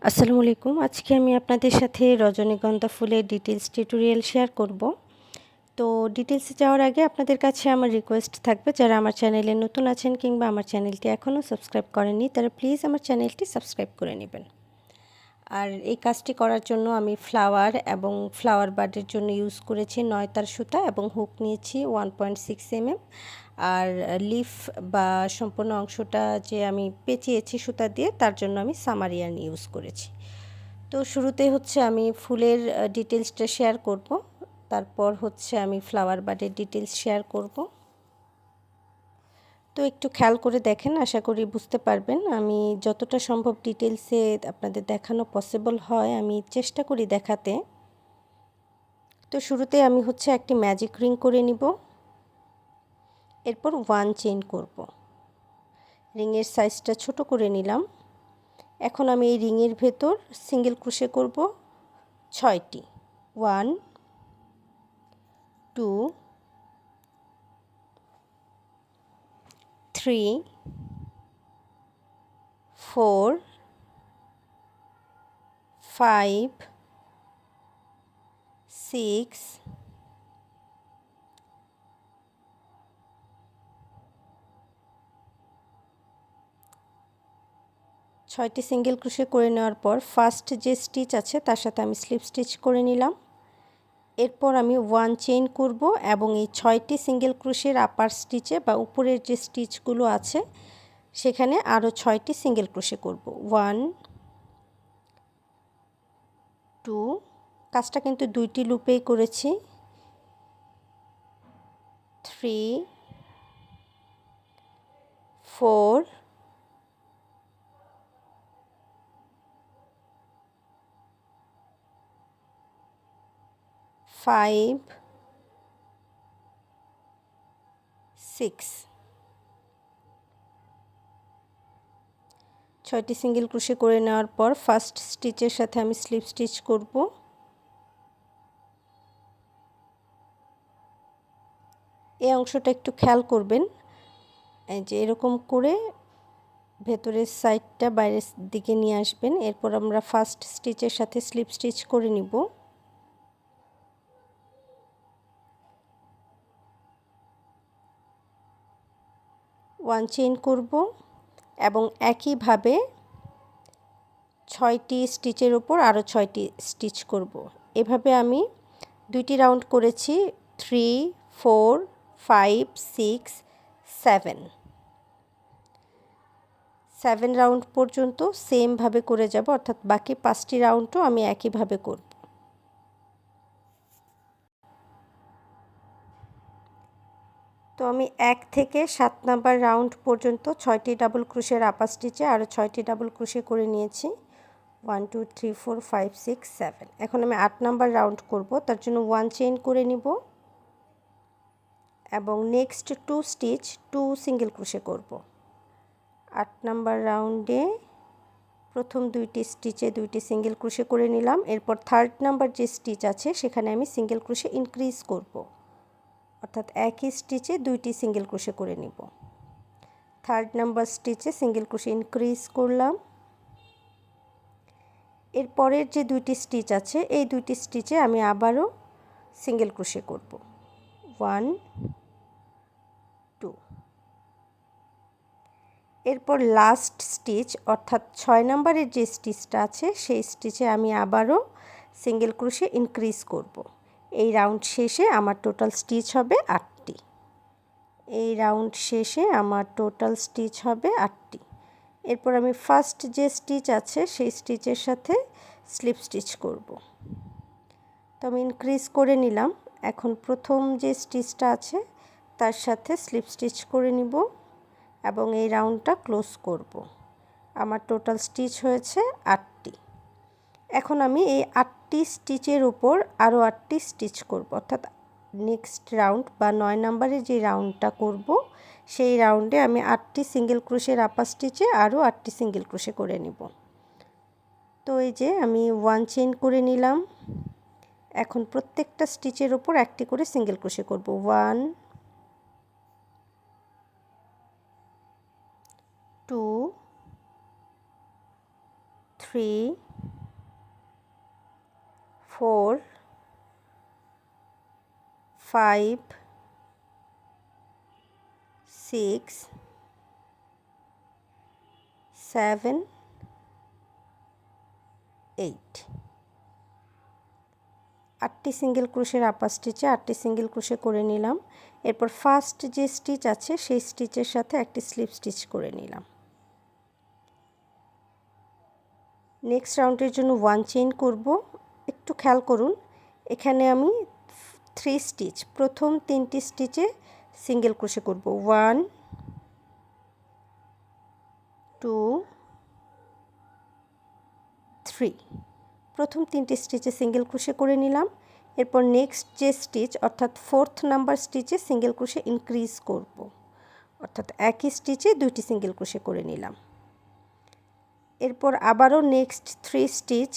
আসসালামু আলাইকুম। আজকে আমি আপনাদের সাথে রজনীগন্ধা ফুলের ডিটেইলস টিউটোরিয়াল শেয়ার করব। তো ডিটেইলসে যাওয়ার আগে আপনাদের কাছে আমার রিকোয়েস্ট থাকবে, যারা আমার চ্যানেলে নতুন আছেন কিংবা আমার চ্যানেলটি এখনও সাবস্ক্রাইব করেননি, তারা প্লিজ আমার চ্যানেলটি সাবস্ক্রাইব করে নেবেন। আর এই কাজটি করার জন্য আমি ফ্লাওয়ার এবং ফ্লাওয়ার বাডের জন্য ইউজ করেছি 9 তার সুতা এবং হুক নিয়েছি 1.6 mm। আর লিফ বা সম্পূর্ণ অংশটা যে আমি পেঁচিয়েছি সুতা দিয়ে, তার জন্য আমি সামারিয়ান ইউজ করেছি। তো শুরুতে হচ্ছে আমি ফুলের ডিটেলসটা শেয়ার করব, তারপর হচ্ছে আমি ফ্লাওয়ার বাডের ডিটেলস শেয়ার করব। তো একটু খেয়াল করে দেখেন, আশা করি বুঝতে পারবেন। আমি যতটা সম্ভব ডিটেলসে আপনাদের দেখানো পসিবল হয় আমি চেষ্টা করি দেখাতে। তো শুরুতে আমি হচ্ছে একটি ম্যাজিক রিং করে নিব, এরপর 1 চেইন করব। রিংয়ের সাইজটা ছোট করে নিলাম। এখন আমি এই রিংয়ের ভেতর সিঙ্গেল ক্রোশে করব 6টি। 1 2 3 4 5 6 6টি সিঙ্গেল ক্রোশে করে নেওয়ার পর ফার্স্ট যে স্টিচ আছে তার সাথে আমি স্লিপ স্টিচ করে নিলাম। এরপর আমি 1 চেইন করব এবং এই 6টি সিঙ্গেল ক্রোশের আপার স্টিচে বা উপরের যে স্টিচগুলো আছে সেখানে আরও 6টি সিঙ্গেল ক্রোশে করব। 1 2, কাজটা কিন্তু 2টি লুপেই করেছি। 3 4 5 6। 6টি সিঙ্গেল ক্রোশে করে নেওয়ার পর ফার্স্ট স্টিচের সাথে আমি স্লিপ স্টিচ করব। এই অংশটা একটু খেয়াল করবেন, এই যে এরকম করে ভেতরের সাইডটা বাইরের দিকে নিয়ে আসবেন। এরপর আমরা ফার্স্ট স্টিচের সাথে স্লিপ স্টিচ করে নিব। ওয়ান চেইন করব এবং একইভাবে 6টি স্টিচের উপর আরও 6টি স্টিচ করব। এভাবে আমি 2টি রাউন্ড করেছি, 3 4 5 6 7 রাউন্ড পর্যন্ত সেমভাবে করে যাব, অর্থাৎ বাকি 5টি রাউন্ডও আমি একইভাবে করব। তো আমি 1 থেকে 7 নাম্বার রাউন্ড পর্যন্ত 6টি ডাবল ক্রোশের আপার স্টিচে আরও 6টি ডাবল ক্রোশে করে নিয়েছি। 1 2 3 4 5 6 7। এখন আমি 8 নাম্বার রাউন্ড করব, তার জন্য 1 চেইন করে নিব এবং নেক্সট 2 স্টিচ 2 সিঙ্গেল ক্রোশে করব। 8 নাম্বার রাউন্ডে প্রথম 2টি স্টিচে 2টি সিঙ্গেল ক্রোশে করে নিলাম। এরপর 3rd নাম্বার যে স্টিচ আছে সেখানে আমি সিঙ্গেল ক্রোশে ইনক্রিজ করব, অর্থাৎ একই স্টিচে 2টি সিঙ্গেল ক্রোশে করে নিব। 3rd নাম্বার স্টিচে সিঙ্গেল ক্রোশে ইনক্রিজ করলাম। এর পরের যে 2টি স্টিচ আছে এই 2টি স্টিচে আমি আবারও সিঙ্গেল ক্রোশে করব। 1 2। এরপর লাস্ট স্টিচ অর্থাৎ 6 নাম্বারের যে স্টিচটা আছে সেই স্টিচে আমি আবারও সিঙ্গেল ক্রোশে ইনক্রিজ করব। এই রাউন্ড শেষে আমার টোটাল স্টিচ হবে 8টি। এই রাউন্ড শেষে আমার টোটাল স্টিচ হবে 8টি। এরপর আমি ফার্স্ট যে স্টিচ আছে সেই স্টিচের সাথে স্লিপ স্টিচ করব। তো আমি ইনক্রিজ করে নিলাম। এখন প্রথম যে স্টিচটা আছে তার সাথে স্লিপ স্টিচ করে নিব এবং এই রাউন্ডটা ক্লোজ করব। আমার টোটাল স্টিচ হয়েছে 8টি। এখন আমি এই 8টি স্টিচের উপর আরও 8টি স্টিচ করব, অর্থাৎ নেক্সট রাউন্ড বা 9 নাম্বারে যে রাউন্ডটা করব সেই রাউন্ডে আমি 8টি সিঙ্গেল ক্রোশের আপার স্টিচে আরও 8টি সিঙ্গেল ক্রোশে করে নিব। তো এই যে আমি 1 চেইন করে নিলাম। এখন প্রত্যেকটা স্টিচের উপর একটি করে সিঙ্গেল ক্রোশে করব। 1 2 3 4 5 6 7 8 8টি সিঙ্গেল ক্রোশের আপার স্টিচে 8টি সিঙ্গেল ক্রোশে করে নিলাম। এরপর ফার্স্ট যে স্টিচ আছে সেই স্টিচের সাথে একটি স্লিপ স্টিচ করে নিলাম। নেক্সট রাউন্ডের জন্য 1 চেইন করব। একটু খেয়াল করুন, এখানে আমি 3 স্টিচ, প্রথম 3টি স্টিচে সিঙ্গেল ক্রোশে করব। 1 2 3, প্রথম 3টি স্টিচে সিঙ্গেল ক্রোশে করে নিলাম। এরপর নেক্সট যে স্টিচ অর্থাৎ 4th নাম্বার স্টিচে সিঙ্গেল ক্রোশে ইনক্রিজ করব, অর্থাৎ একই স্টিচে 2টি সিঙ্গেল ক্রোশে করে নিলাম। এরপর আবারও নেক্সট 3 স্টিচ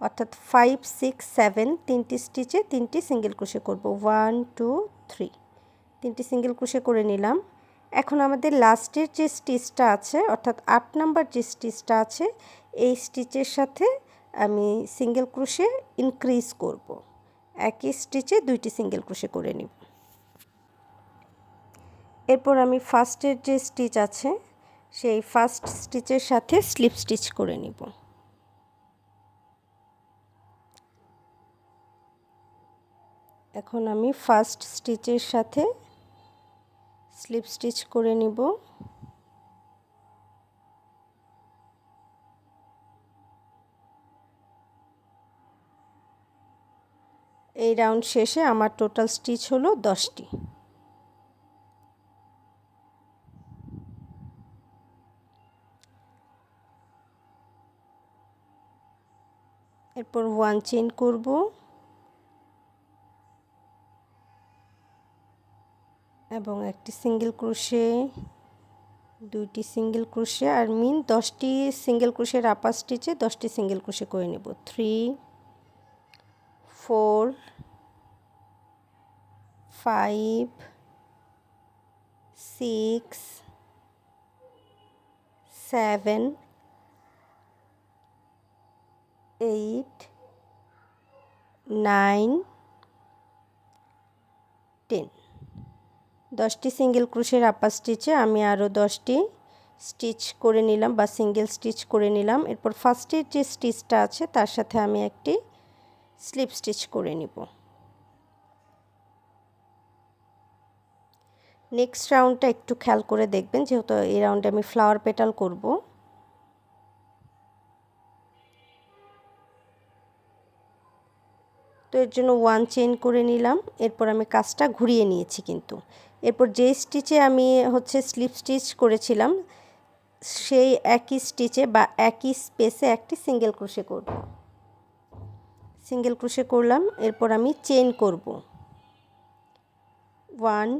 অর্থাৎ 5 6 7 3টি স্টিচে 3টি সিঙ্গেল ক্রোশে করব। 1 2 3, 3টি সিঙ্গেল ক্রোশে করে নিলাম। এখন আমাদের লাস্টের যে স্টিচটা আছে অর্থাৎ 8 নাম্বার যে স্টিচটা আছে এই স্টিচের সাথে আমি সিঙ্গেল ক্রোশে ইনক্রিজ করব, একই স্টিচে 2টি সিঙ্গেল ক্রোশে করে নিব। এরপর আমি ফার্স্টের যে স্টিচ আছে সেই ফার্স্ট স্টিচের সাথে স্লিপ স্টিচ করে নিব। এখন আমি ফার্স্ট স্টিচের সাথে স্লিপ স্টিচ করে নিব। এই রাউন্ড শেষে আমার টোটাল স্টিচ হলো 10টি। এরপর 1 চেইন করব এবং একটি সিঙ্গেল ক্রোশে, 2টি সিঙ্গেল ক্রোশে, আর মিন 10টি সিঙ্গেল ক্রোশের আপার স্টিচে 10টি সিঙ্গেল ক্রোশে করে নেব। 3 4 5 6 7 8 9 10, 10টি সিঙ্গেল ক্রোশের আপার স্টিচে আমি আরও 10টি স্টিচ করে নিলাম বা সিঙ্গেল স্টিচ করে নিলাম। এরপর ফার্স্টের যে স্টিচটা আছে তার সাথে আমি একটি স্লিপ স্টিচ করে নিব। নেক্সট রাউন্ডটা একটু খেয়াল করে দেখবেন, যেহেতু এই রাউন্ডে আমি ফ্লাওয়ার পেটাল করব। তো এর জন্য 1 চেইন করে নিলাম। এরপর আমি কাজটা ঘুরিয়ে নিয়েছি কিন্তু। এরপর যে স্টিচে আমি স্লিপ স্টিচ করেছিলাম সেই একই স্টিচে বা একই স্পেসে একটি সিঙ্গেল ক্রোশে করব। সিঙ্গেল ক্রোশে করলাম। এরপর আমি চেইন করব। 1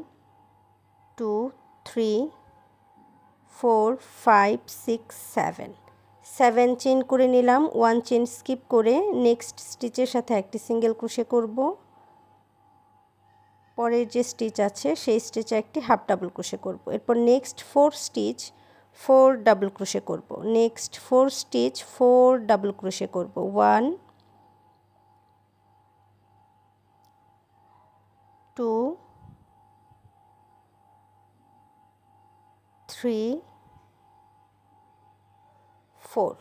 2 3 4 5 6 7, 7 চেইন করে নিলাম। 1 চেইন স্কিপ করে নেক্সট স্টিচের সাথে একটি সিঙ্গেল ক্রোশে করব। পরের যে স্টিচ আছে সেই স্টিচে একটি হাফ ডাবল ক্রোশে করব। এরপর নেক্সট 4 স্টিচ 4 ডাবল ক্রোশে করব। নেক্সট 4 স্টিচ 4 ডাবল ক্রোশে করব। 1 2 3 4,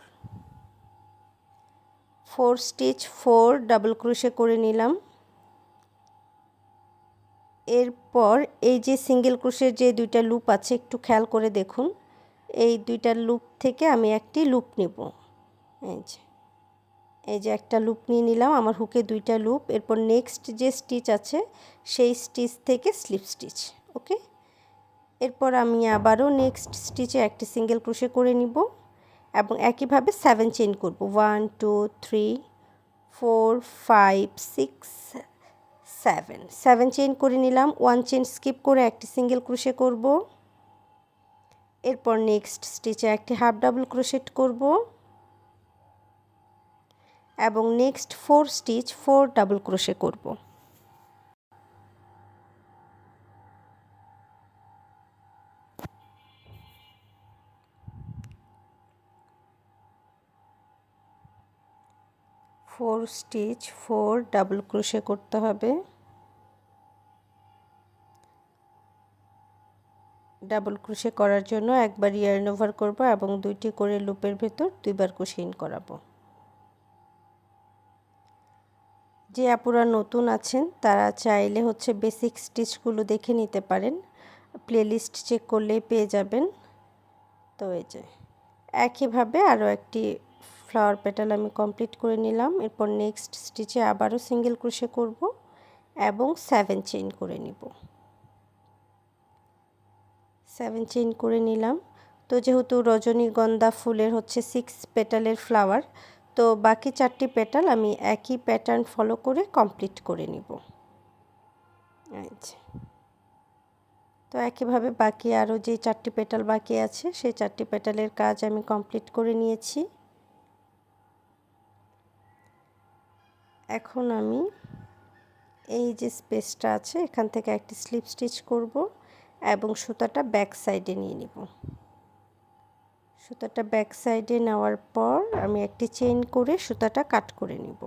4 স্টিচ 4 ডাবল ক্রোশে করে নিলাম। এরপর এই যে সিঙ্গেল ক্রোশের যে 2টা লুপ আছে একটু খেয়াল করে দেখুন, এই 2টা লুপ থেকে আমি একটি লুপ নেব। এই যে একটা লুপ নিয়ে নিলাম, আমার হুকে 2টা লুপ। এরপর নেক্সট যে স্টিচ আছে সেই স্টিচ থেকে স্লিপ স্টিচ। ওকে, এরপর আমি আবারও নেক্সট স্টিচে একটি সিঙ্গেল ক্রোশে করে নিব এবং একইভাবে 7 চেইন করব। 1 2 3 4 5 6 7, 7 চেইন করে নিলাম। 1 চেইন স্কিপ করে একটি সিঙ্গেল ক্রোশে করব। এরপর নেক্সট স্টিচে একটি হাফ ডাবল ক্রোশেট করব এবং নেক্সট 4 স্টিচ 4 ডাবল ক্রোশে করব। 4 স্টিচ 4 ডাবল ক্রোশে করতে হবে। ডাবল ক্রোশে করার জন্য একবার ইয়ার্ন ওভার করব এবং দুইটি করে লুপের ভেতর দুইবার ক্রোশে ইন করাবো। যে আপুরা নতুন আছেন তারা চাইলে হচ্ছে বেসিক স্টিচগুলো দেখে নিতে পারেন, প্লেলিস্ট চেক করলেই পেয়ে যাবেন। তো এই যে একইভাবে আরও একটি ফ্লাওয়ার পেটাল আমি কমপ্লিট করে নিলাম। এরপর নেক্সট স্টিচে আবারও সিঙ্গেল ক্রোশে করব এবং 7 চেইন করে নিব। 7 চেইন করে নিলাম। তো যেহেতু রজনীগন্ধা ফুলের হচ্ছে 6 পেটালের ফ্লাওয়ার, তো বাকি 4টি পেটাল আমি একই প্যাটার্ন ফলো করে কমপ্লিট করে নিব। আচ্ছা, তো একইভাবে বাকি আরও যে 4টি পেটাল বাকি আছে সেই 4টি পেটালের কাজ আমি কমপ্লিট করে নিয়েছি। এখন আমি এই যে স্পেসটা আছে এখান থেকে একটি স্লিপ স্টিচ করব এবং সুতাটা ব্যাক সাইডে নিয়ে নিব। সুতাটা ব্যাক সাইডে নেওয়ার পর আমি একটি চেইন করে সুতাটা কাট করে নিব।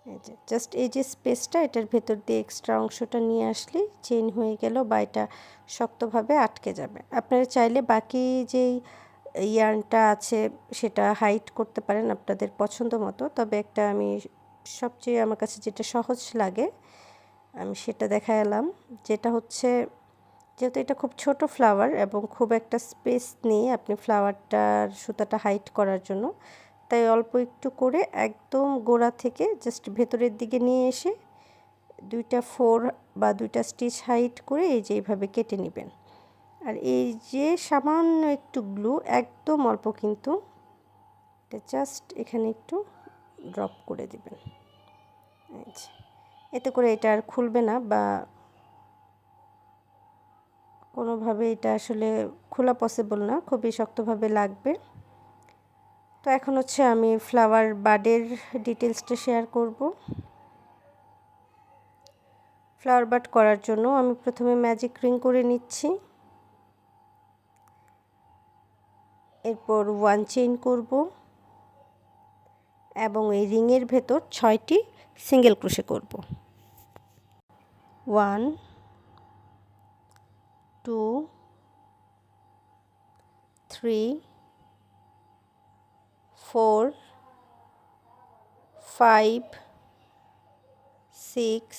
এই যে জাস্ট এই যে স্পেসটা, এটার ভেতর দিয়ে এক্সট্রা অংশটা নিয়ে আসলে চেইন হয়ে গেল বা এটা শক্তভাবে আটকে যাবে। আপনারা চাইলে বাকি যেই ইয়ার্নটা আছে সেটা হাইড করতে পারেন আপনাদের পছন্দ মতো, তবে একটা আমি সবচেয়ে আমার কাছে যেটা সহজ লাগে আমি সেটা দেখালাম, যেটা হচ্ছে যেহেতু এটা খুব ছোট ফ্লাওয়ার এবং খুব একটা স্পেস নেই আপনি ফ্লাওয়ারটার সুতাটা হাইড করার জন্য, তাই অল্প একটু করে একদম গোড়া থেকে জাস্ট ভেতরের দিকে নিয়ে এসে 2টা 4 বা 2টা স্টিচ হাইড করে এই যে এইভাবে কেটে নেবেন। আর এই যে সামান্য একটু গ্লু, একদম অল্প কিন্তু, এটা জাস্ট এখানে একটু ড্রপ করে দিবেন। এতে করে এটা আর খুলবে না বা কোনোভাবে এটা আসলে খোলা পসিবল না, খুবই শক্তভাবে লাগবে। তো এখন হচ্ছে আমি ফ্লাওয়ার বাডের ডিটেলসটা শেয়ার করব। ফ্লাওয়ার বাড করার জন্য আমি প্রথমে ম্যাজিক রিং করে নিচ্ছি, এরপর 1 চেইন করব এবং এই রিংয়ের ভেতর 6টি সিঙ্গেল ক্রোশে করব। 1 2 3 4 5 6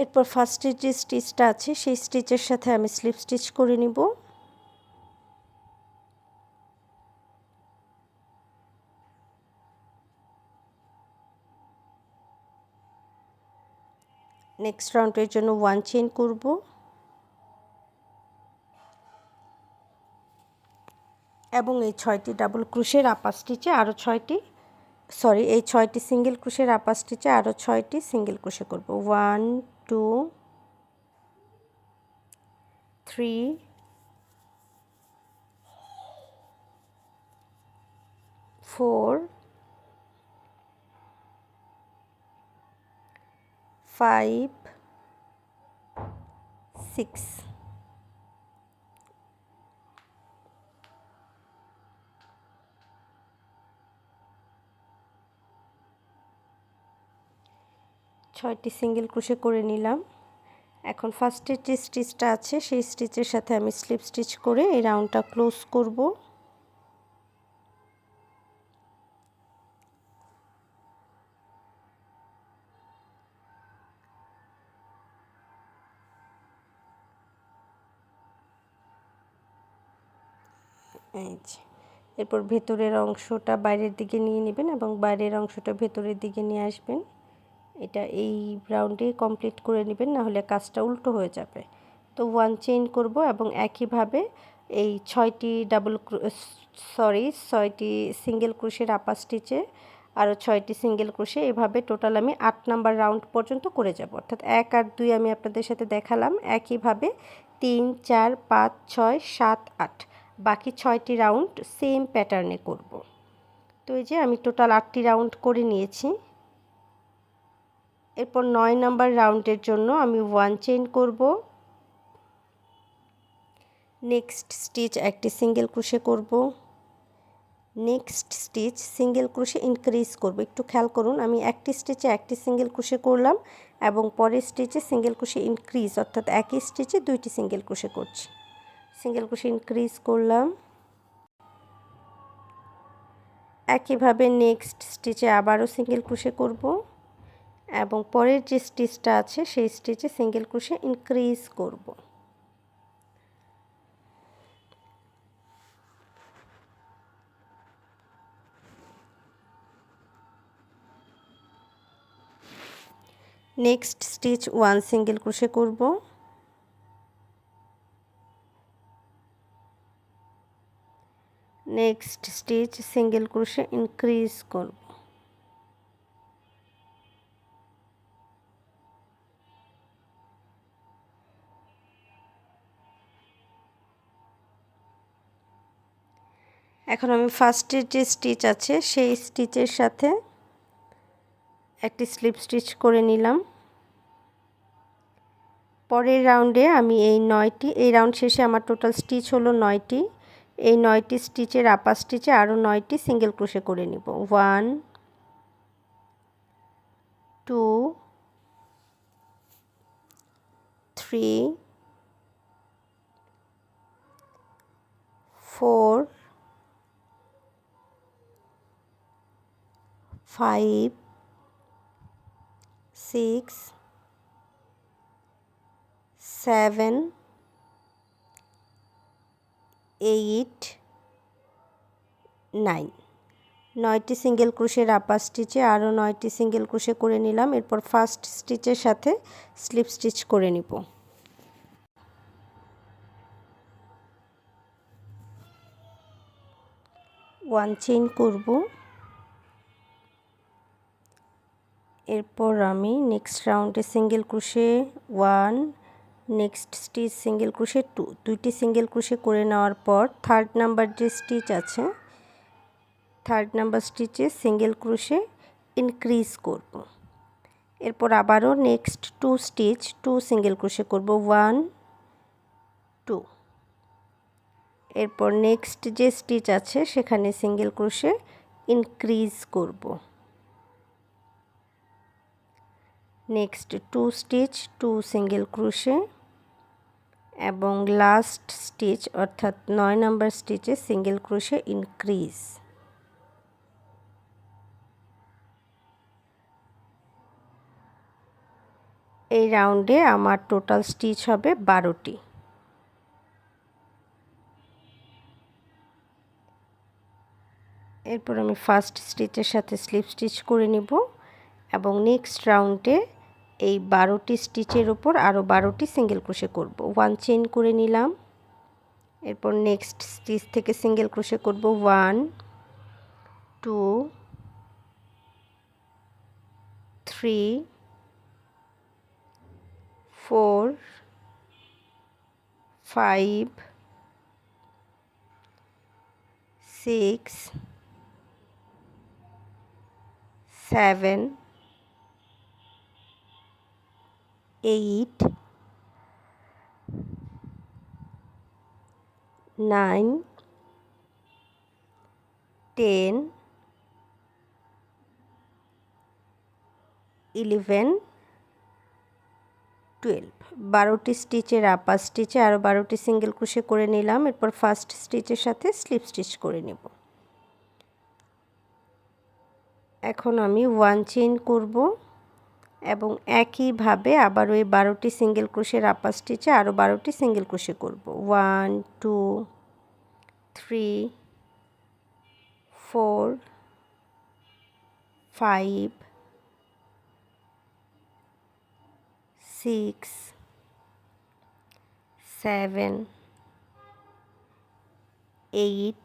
এরপর ফার্স্টের যে স্টিচটা আছে সেই স্টিচের সাথে আমি স্লিপ স্টিচ করে নিব। নেক্সট রাউন্ডের জন্য 1 চেইন করব এবং এই 6টি ডাবল ক্রোশের আপার স্টিচে আরও 6টি এই 6টি সিঙ্গেল ক্রোশের আপার স্টিচে আরও 6টি সিঙ্গেল ক্রোশে করব। 1 2 3 4 5 6 6টি সিঙ্গেল ক্রোশে করে নিলাম। এখন ফার্স্টের যে স্টিচটা আছে সেই স্টিচের সাথে আমি স্লিপ স্টিচ করে এই রাউন্ডটা ক্লোজ করব। এই যে এরপর ভেতরের অংশটা বাইরের দিকে নিয়ে নেবেন এবং বাইরের অংশটা ভেতরের দিকে নিয়ে আসবেন। এটা এই রাউন্ডে কমপ্লিট করে নেবেন, না হলে কাজটা উল্টো হয়ে যাবে। তো 1 চেইন করব এবং একইভাবে এই 6টি সিঙ্গেল ক্রোশের আপার স্টিচে আরও 6টি সিঙ্গেল ক্রোশে, এভাবে টোটাল আমি 8 নাম্বার রাউন্ড পর্যন্ত করে যাব। অর্থাৎ 1 আর 2 আমি আপনাদের সাথে দেখালাম, একইভাবে 3 4 5 6 7 8 বাকি 6টি রাউন্ড সেম প্যাটার্নে করব। তো এই যে আমি টোটাল 8টি রাউন্ড করে নিয়েছি। এরপর 9 নাম্বার রাউন্ডের জন্য আমি 1 চেইন করব নেক্সট স্টিচ একটি সিঙ্গেল ক্রোশে করব, next stitch single crochet increase করব। একটু খেয়াল করুন, আমি একটি স্টিচে একটি সিঙ্গেল ক্রোশে করলাম এবং পরের স্টিচে সিঙ্গেল ক্রোশে ইনক্রিজ, অর্থাৎ একই স্টিচে দুইটি সিঙ্গেল ক্রোশে করছি। সিঙ্গেল ক্রোশে ইনক্রিজ করলাম, একইভাবে নেক্সট স্টিচে আবারও সিঙ্গেল ক্রোশে করব এবং পরের যে স্টিচটা আছে সেই স্টিচে সিঙ্গেল ক্রোশে ইনক্রিজ করব। নেক্সট স্টিচ 1 সিঙ্গেল ক্রোশে করব, next stitch single crochet increase করব। এখন আমি ফার্স্টের যে স্টিচ আছে সেই স্টিচের সাথে একটি স্লিপ স্টিচ করে নিলাম। পরের রাউন্ডে আমি এই রাউন্ড শেষে আমার টোটাল স্টিচ হলো 9টি। এই 9টি স্টিচের আপার স্টিচে আরও 9টি সিঙ্গেল ক্রোশে করে নিব। 1 2 3 4 5 6 7 8 9 9টি সিঙ্গেল ক্রোশের আপার স্টিচে আরও 9টি সিঙ্গেল ক্রোশে করে নিলাম। এরপর ফার্স্ট স্টিচের সাথে স্লিপ স্টিচ করে নিব। ওয়ান চেইন করব, এরপর আমি নেক্সট রাউন্ডে single crochet 1, next stitch single crochet 2, দুইটি সিঙ্গেল ক্রোশে করে নেওয়ার পর থার্ড নাম্বার যে স্টিচ আছে থার্ড নাম্বার স্টিচে সিঙ্গেল ক্রোশে ইনক্রিজ করব। এরপর আবারও নেক্সট 2 স্টিচ 2 সিঙ্গেল ক্রোশে করব, 1 2। এরপর নেক্সট যে স্টিচ আছে সেখানে সিঙ্গেল ক্রোশে ইনক্রিজ করব। নেক্সট 2 স্টিচ 2 সিঙ্গেল ক্রোশে এবং লাস্ট স্টিচ অর্থাৎ 9 নাম্বার স্টিচে সিঙ্গেল ক্রোশে ইনক্রিজ। এই রাউন্ডে আমার টোটাল স্টিচ হবে 12টি। এরপর আমি ফার্স্ট স্টিচের সাথে স্লিপ স্টিচ করে নিব এবং নেক্সট রাউন্ডে এই 12টি স্টিচের উপর আরও 12টি সিঙ্গেল ক্রোশে করব। 1 চেইন করে নিলাম, এরপর নেক্সট স্টিচ থেকে সিঙ্গেল ক্রোশে করব, 1 2 3 4 5 6 7 8 9 10 11 12। 12টি স্টিচের আপার স্টিচে আরও 12টি সিঙ্গেল ক্রোশে করে নিলাম। এরপর ফার্স্ট স্টিচের সাথে স্লিপ স্টিচ করে নেব। এখন আমি 1 চেইন করব এবং একইভাবে আবার ওই 12টি সিঙ্গেল ক্রোশের আপার স্টিচে আরও 12টি সিঙ্গেল ক্রোশে করব। 1 2 3 4 5 6 7 8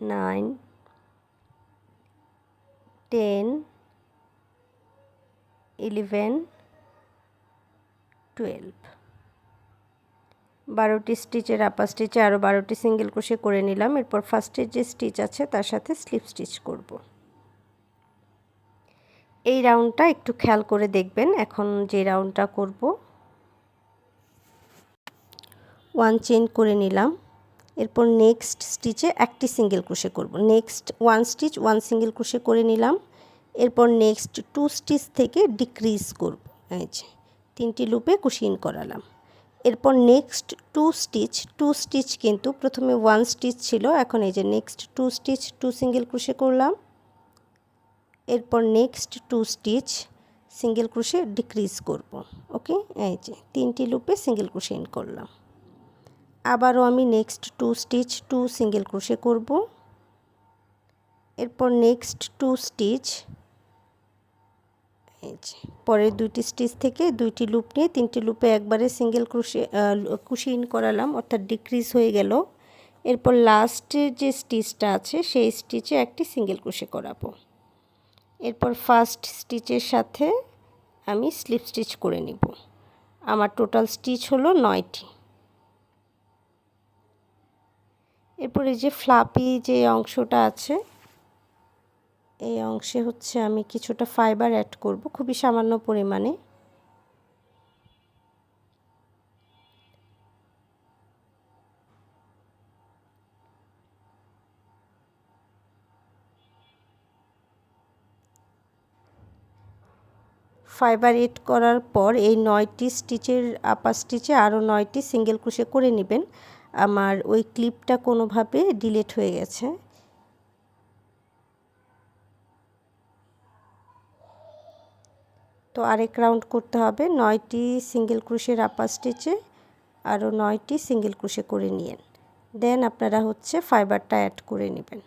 9 10 11 12। 12টি স্টিচের আপার স্টিচে আরও 12টি সিঙ্গেল ক্রোশে করে নিলাম। এরপর ফার্স্টের যে স্টিচ আছে তার সাথে স্লিপ স্টিচ করব। এই রাউন্ডটা একটু খেয়াল করে দেখবেন। এখন যে রাউন্ডটা করব 1 চেইন করে নিলাম। এরপর নেক্সট স্টিচে একটি সিঙ্গেল ক্রোশে করব। নেক্সট 1 স্টিচ 1 সিঙ্গেল ক্রোশে করে নিলাম। এরপর নেক্সট 2 স্টিচ থেকে ডিক্রিজ করব। এই যে 3টি লুপে কুশি ইন করালাম। এরপর নেক্সট 2 স্টিচ কিন্তু প্রথমে 1 স্টিচ ছিল, এখন এই যে নেক্সট 2 স্টিচ 2 সিঙ্গেল ক্রোশে করলাম। এরপর next 2 stitch single crochet decrease করব। ওকে, এই যে 3টি লুপে সিঙ্গেল ক্রোশে ইন করলাম। আবারও আমি নেক্সট 2 স্টিচ 2 সিঙ্গেল ক্রোশে করব। এরপর নেক্সট 2 স্টিচ, এই যে পরের 2টি স্টিচ থেকে 2টি লুপ নিয়ে 3টি লুপে একবারে সিঙ্গেল ক্রোশে কুশি ইন করালাম, অর্থাৎ ডিক্রিজ হয়ে গেল। এরপর লাস্টের যে স্টিচটা আছে সেই স্টিচে একটি সিঙ্গেল ক্রোশে করাবো। এরপর ফার্স্ট স্টিচের সাথে আমি স্লিপ স্টিচ করে নিব। আমার টোটাল স্টিচ হলো 9টি। এরপর এই যে ফ্লাপি যে অংশটা আছে, এই অংশে হচ্ছে আমি কিছুটা ফাইবার অ্যাড করব, খুবই সামান্য পরিমাণে। ফাইবার এড করার পর এই 9টি স্টিচের আপার স্টিচে আরও 9টি সিঙ্গেল ক্রোশে করে নেবেন। আমার ওই ক্লিপটা কোনোভাবে ডিলিট হয়ে গেছে, তো আরেক রাউন্ড করতে হবে। 9টি সিঙ্গেল ক্রোশের আপার স্টিচে আরও 9টি সিঙ্গেল ক্রোশে করে নিয়েন, দেন আপনারা হচ্ছে ফাইবারটা অ্যাড করে নেবেন।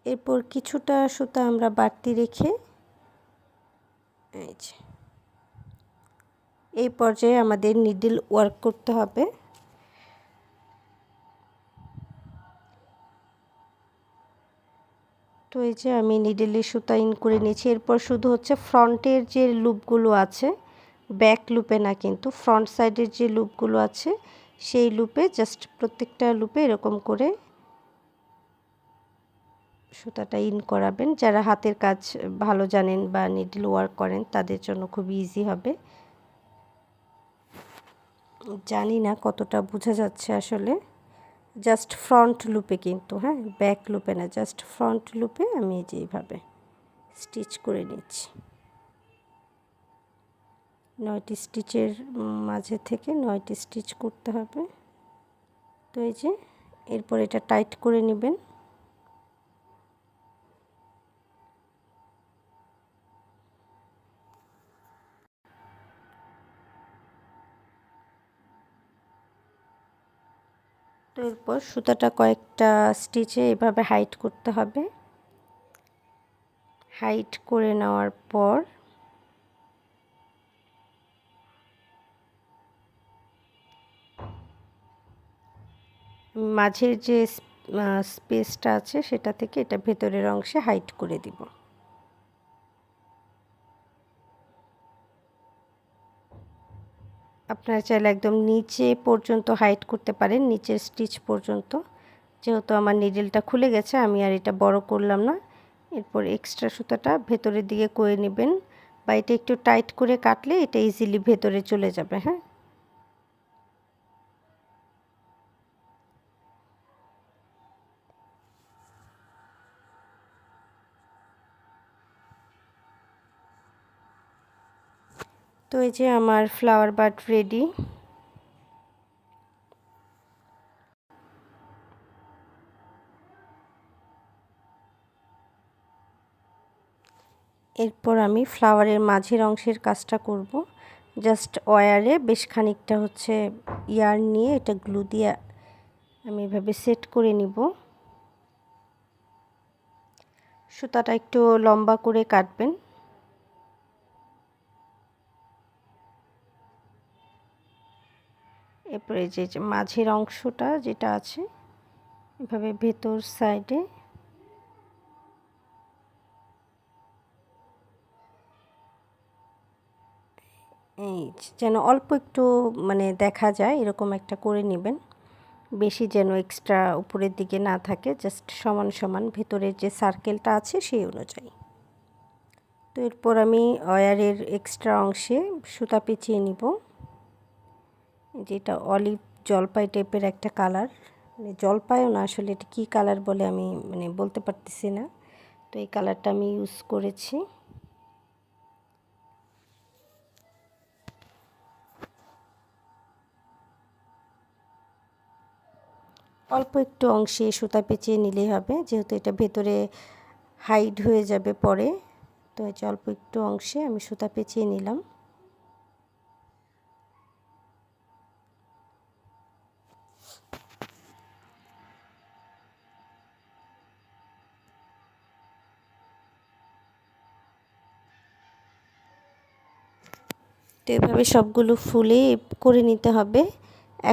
এরপর কিছুটা সুতা আমরা বাড়তি রেখে এই পর্যায়ে আমাদের নিডল ওয়ার্ক করতে হবে। তো এই যে আমি নিডলে সুতা ইন করে নিয়েছি। এরপর শুধু হচ্ছে ফ্রন্টের যে লুপগুলো আছে, ব্যাক লুপে না, কিন্তু ফ্রন্ট সাইডের যে লুপগুলো আছে সেই লুপে জাস্ট প্রত্যেকটা লুপে এরকম করে সুতাটা ইন করাবেন। যারা হাতের কাজ ভালো জানেন বা নিডল ওয়ার্ক করেন তাদের জন্য খুব ইজি হবে। জানি না কতটা বোঝা যাচ্ছে আসলে, জাস্ট ফ্রন্ট লুপে কিন্তু, হ্যাঁ, ব্যাক লুপে না, জাস্ট ফ্রন্ট লুপে আমি যেইভাবে স্টিচ করে নিচ্ছি। 9টি স্টিচের মাঝে থেকে 9টি স্টিচ করতে হবে। তো এই যে এরপর এটা টাইট করে নেবেন। তো এরপর সুতাটা কয়েকটা স্টিচে এভাবে হাইট করতে হবে। হাইট করে নেওয়ার পর মাঝের যে স্পেসটা আছে সেটা থেকে এটা ভেতরের অংশে হাইট করে দিব। আপনারা চাইলে একদম নিচে পর্যন্ত হাইট করতে পারেন, নিচের স্টিচ পর্যন্ত। যেহেতু আমার নিডলটা খুলে গেছে আমি আর এটা বড় করলাম না। এরপর এক্সট্রা সুতাটা ভেতরের দিকে করে নেবেন, বা এটা একটু টাইট করে কাটলে এটা ইজিলি ভেতরে চলে যাবে। হ্যাঁ, তো এই যে আমার ফ্লাওয়ার বাড রেডি। এরপর আমি ফ্লাওয়ারের মাঝের অংশের কাজটা করব। জাস্ট ওয়্যারে বেশ খানিকটা হচ্ছে ইয়ার্ন নিয়ে এটা গ্লু দিয়ে আমি এভাবে সেট করে নিব। সুতাটা একটু লম্বা করে কাটবেন। এরপরে যে মাঝের অংশটা যেটা আছে এভাবে ভেতর সাইডে এই যেন অল্প একটু মানে দেখা যায় এরকম একটা করে নেবেন। বেশি যেন এক্সট্রা উপরের দিকে না থাকে, জাস্ট সমান সমান ভেতরের যে সার্কেলটা আছে সেই অনুযায়ী। তো এরপর আমি ওয়্যারের এক্সট্রা অংশে সুতা পেঁচিয়ে নিব। যেটা অলিভ জলপাই টাইপের একটা কালার, মানে জলপাইও না, আসলে এটা কী কালার বলে আমি বলতে পারতেছি না। তো এই কালারটা আমি ইউজ করেছি। অল্প একটু অংশে সুতা পেঁচিয়ে নিলেই হবে, যেহেতু এটা ভেতরে হাইড হয়ে যাবে পরে। তো এই যে অল্প একটু অংশে আমি সুতা পেঁচিয়ে নিলাম। তো এভাবে সবগুলো ফুলে করে নিতে হবে।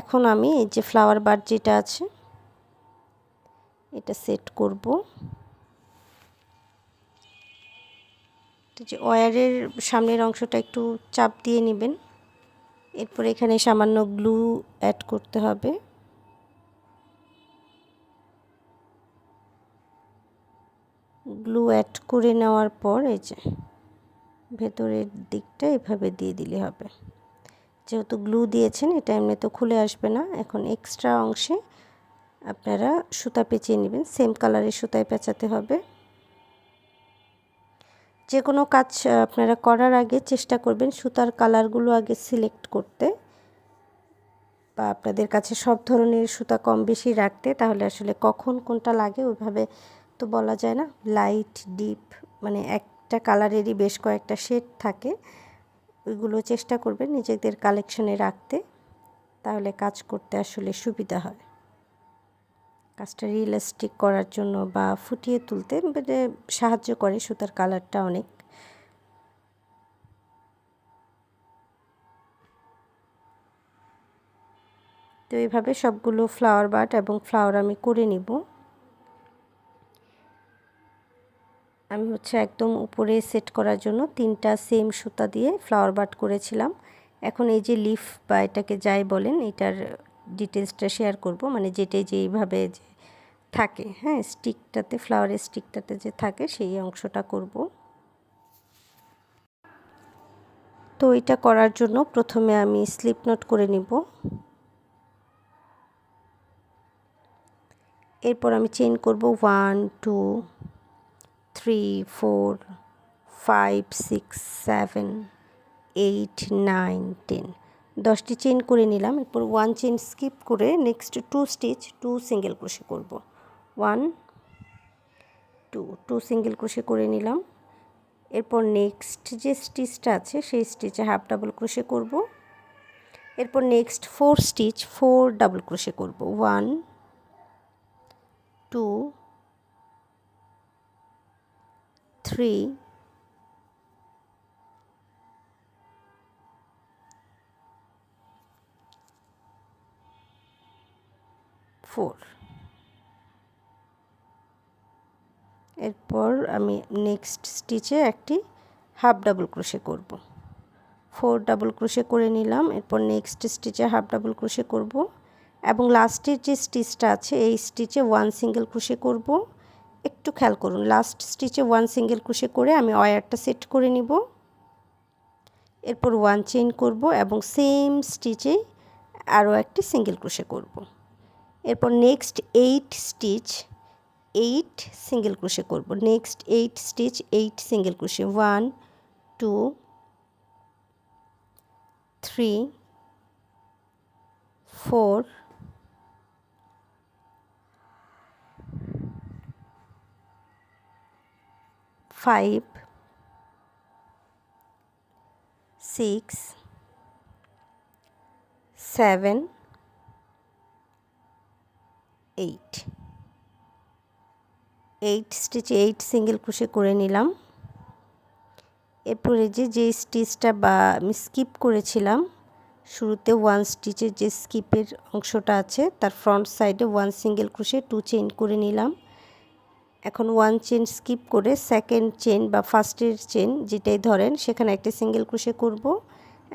এখন আমি এই যে ফ্লাওয়ার বাড যেটা আছে এটা সেট করব। যে ওয়্যারের সামনের অংশটা একটু চাপ দিয়ে নেবেন। এরপর এখানে সামান্য গ্লু অ্যাড করতে হবে। গ্লু অ্যাড করে নেওয়ার পর এই যে ভেতরের দিকটা এভাবে দিয়ে দিলে হবে। যেহেতু গ্লু দিয়েছেন এটা এমনি তো খুলে আসবে না। এখন এক্সট্রা অংশে আপনারা সুতা পেঁচিয়ে নেবেন, সেম কালারের সুতায় পেঁচাতে হবে। যে কোনো কাজ আপনারা করার আগে চেষ্টা করবেন সুতার কালারগুলো আগে সিলেক্ট করতে, বা আপনাদের কাছে সব ধরনের সুতা কম বেশি রাখতে, তাহলে আসলে কখন কোনটা লাগে ওইভাবে তো বলা যায় না। লাইট ডিপ একটা কালারেরই বেশ কয়েকটা শেড থাকে, ওইগুলো চেষ্টা করবেন নিজেদের কালেকশনে রাখতে, তাহলে কাজ করতে আসলে সুবিধা হয়। কাজটা রিয়েলিস্টিক করার জন্য বা ফুটিয়ে তুলতে সাহায্য করে সুতার কালারটা অনেক। তো এইভাবে সবগুলো ফ্লাওয়ার বাড এবং ফ্লাওয়ার আমি করে নিব। আমি একদম উপরে সেট করার জন্য 3টা সেম সুতা দিয়ে ফ্লাওয়ার বাড করেছিলাম। এখন এই যে লিফ বা এটাকে যাই বলেন, এটার ডিটেলসটা শেয়ার করব, যেটাই যেইভাবে থাকে, হ্যাঁ, স্টিকটাতে, ফ্লাওয়ারের স্টিকটাতে যে থাকে সেই অংশটা করব। তো এটা করার জন্য প্রথমে আমি স্লিপ নট করে নিব। এরপর আমি চেইন করব 1 2 3 4 5 6 7 8 9 10 10টি চেইন করে নিলাম। এরপর 1 চেইন স্কিপ করে নেক্সট 2 স্টিচ 2 সিঙ্গেল ক্রোশে করব। 1 2 2 সিঙ্গেল ক্রোশে করে নিলাম। এরপর নেক্সট যে স্টিচটা আছে সেই স্টিচে হাফ ডাবল ক্রোশে করব। এরপর নেক্সট 4 স্টিচ 4 ডাবল ক্রোশে করব। 1 2 3 4। এরপর আমি নেক্সট স্টিচে একটি হাফ ডাবল ক্রোশে করব। 4 ডাবল ক্রোশে করে নিলাম। এরপর নেক্সট স্টিচে হাফ ডাবল ক্রোশে করব এবং লাস্টের যে স্টিচটা আছে এই স্টিচে 1 সিঙ্গেল ক্রোশে করব। একটু খেয়াল করুন, লাস্ট স্টিচে 1 সিঙ্গেল ক্রোশে করে আমি ওয়্যারটা সেট করে নিব। এরপর 1 চেইন করব এবং সেম স্টিচে আরও একটি সিঙ্গেল ক্রোশে করব। এরপর নেক্সট 8 স্টিচ 8 সিঙ্গেল ক্রোশে করব। Next 8 stitch 8 single crochet. 1 2 3 4 5 6 7 8 স্টিচে 8 single crochet করে নিলাম। এরপরে যে স্টিচটা বা আমি স্কিপ করেছিলাম শুরুতে, 1 স্টিচের যে স্কিপের অংশটা আছে তার ফ্রন্ট সাইডে 1 সিঙ্গেল ক্রোশে 2 চেইন করে নিলাম। এখন 1 চেইন স্কিপ করে সেকেন্ড চেইন বা ফার্স্টের চেইন যেটাই ধরেন সেখানে একটা সিঙ্গেল ক্রোশে করব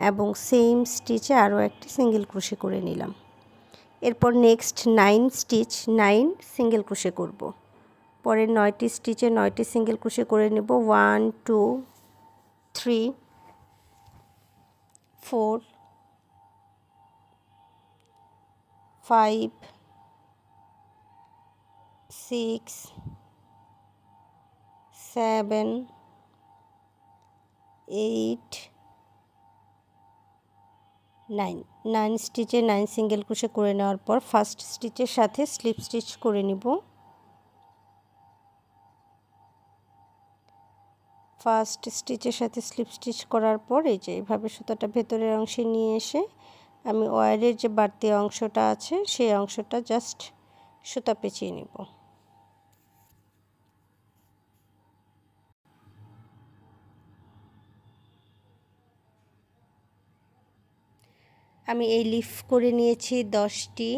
এবং সেম স্টিচে আরও একটি সিঙ্গেল ক্রোশে করে নিলাম। এরপর নেক্সট 9 স্টিচ 9 সিঙ্গেল ক্রোশে করব। পরের 9টি স্টিচে 9টি সিঙ্গেল ক্রোশে করে নেব। 1 2 3 4 5 6 7 8 9 স্টিচে 9 সিঙ্গেল ক্রোশে করে নেওয়ার পর ফার্স্ট স্টিচের সাথে স্লিপ স্টিচ করে নিব। ফার্স্ট স্টিচের সাথে স্লিপ স্টিচ করার পর এই যে এইভাবে সুতাটা ভেতরের অংশে নিয়ে এসে আমি ওয়্যারের যে বাড়তি অংশটা আছে সেই অংশটা জাস্ট সুতা পেঁচিয়ে নিব। আমি এই লিফ করে নিয়েছি 10টি,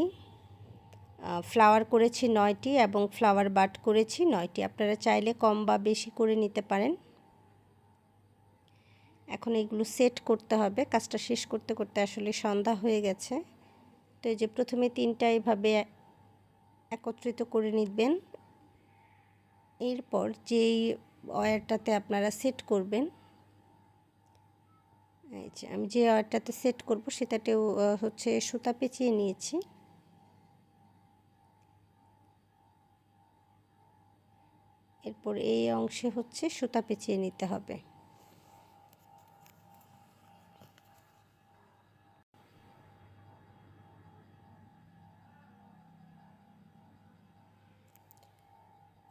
ফ্লাওয়ার করেছি 9টি এবং ফ্লাওয়ার বাড করেছি 9টি। আপনারা চাইলে কম বা বেশি করে নিতে পারেন। এখন এগুলো সেট করতে হবে। কাজটা শেষ করতে করতে আসলে সন্ধ্যা হয়ে গেছে। তো এই যে প্রথমে 3টা এইভাবে একত্রিত করে নিবেন। এরপর যেই ওয়্যারটাতে আপনারা সেট করবেন, এই যে আমি যে ওয়্যারটাতে সেট করব সেটাতেও হচ্ছে সুতা পেঁচিয়ে নিয়েছি। এরপর এই অংশে হচ্ছে সুতা পেঁচিয়ে নিতে হবে।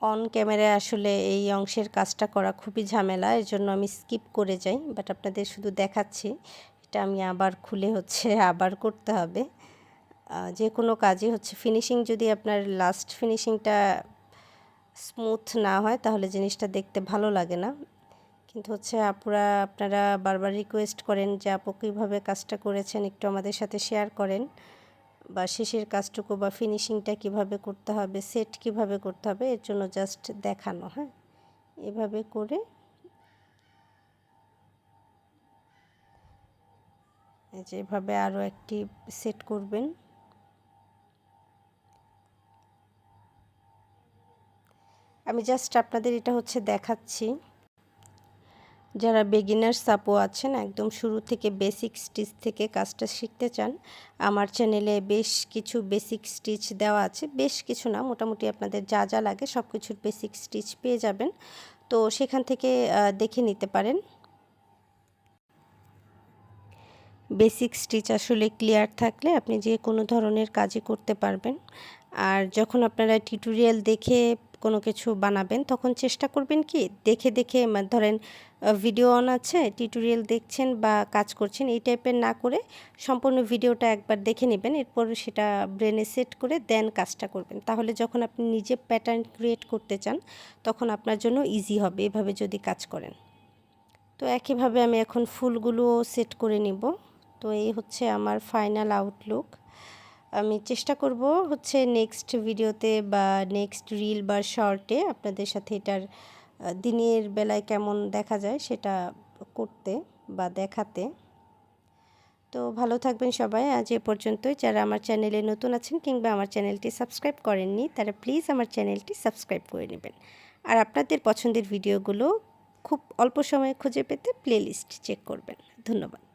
অন ক্যামেরায় আসলে এই অংশের কাজটা করা খুবই ঝামেলা, এর জন্য আমি স্কিপ করে যাই, বাট আপনাদের শুধু দেখাচ্ছি। এটা আমি আবার খুলে হচ্ছে আবার করতে হবে। যে কোনো কাজে হচ্ছে ফিনিশিং যদি আপনার লাস্ট ফিনিশিংটা স্মুথ না হয় তাহলে জিনিসটা দেখতে ভালো লাগে না। কিন্তু হচ্ছে আপনারা বারবার রিকোয়েস্ট করেন যে আপু কীভাবে কাজটা করেছেন একটু আমাদের সাথে শেয়ার করেন, বা শেষের কাজটুকু বা ফিনিশিংটা কিভাবে করতে হবে, সেট কিভাবে করতে হবে, এর জন্য জাস্ট দেখানো। হ্যাঁ, এভাবে করে যেভাবে আরও একটি সেট করবেন। আমি জাস্ট আপনাদের এটা হচ্ছে দেখাচ্ছি। যারা বিগিনার্স আপু আছেন, একদম শুরু থেকে বেসিক স্টিচ থেকে কাজটা শিখতে চান, আমার চ্যানেলে বেশ কিছু বেসিক স্টিচ দেওয়া আছে। বেশ কিছু না, মোটামুটি আপনাদের যা যা লাগে সব কিছুর বেসিক স্টিচ পেয়ে যাবেন। তো সেখান থেকে দেখে নিতে পারেন। বেসিক স্টিচ আসলে ক্লিয়ার থাকলে আপনি যে কোনো ধরনের কাজই করতে পারবেন। আর যখন আপনারা টিউটোরিয়াল দেখে কোনো কিছু বানাবেন তখন চেষ্টা করবেন কি দেখে দেখে, ধরেন ভিডিও অন আছে, টিউটোরিয়াল দেখছেন বা কাজ করছেন, এই টাইপের না করে সম্পূর্ণ ভিডিওটা একবার দেখে নেবেন, এরপর সেটা ব্রেনে সেট করে দেন কাজটা করবেন। তাহলে যখন আপনি নিজে প্যাটার্ন ক্রিয়েট করতে চান তখন আপনার জন্য ইজি হবে এভাবে যদি কাজ করেন। তো একইভাবে আমি এখন ফুলগুলো সেট করে নিব। তো এই হচ্ছে আমার ফাইনাল আউটলুক। আমি চেষ্টা করব হচ্ছে নেক্সট ভিডিওতে বা নেক্সট রিল বা শর্টে আপনাদের সাথে এটার দিনের বেলায় কেমন দেখা যায় সেটা করতে বা দেখাতে। তো ভালো থাকবেন সবাই। আজ এ পর্যন্তই। যারা আমার চ্যানেলে নতুন আছেন কিংবা আমার চ্যানেলটি সাবস্ক্রাইব করেননি তারা প্লিজ আমার চ্যানেলটি সাবস্ক্রাইব করে নেবেন। আর আপনাদের পছন্দের ভিডিওগুলো খুব অল্প সময়ে খুঁজে পেতে প্লেলিস্ট চেক করবেন। ধন্যবাদ।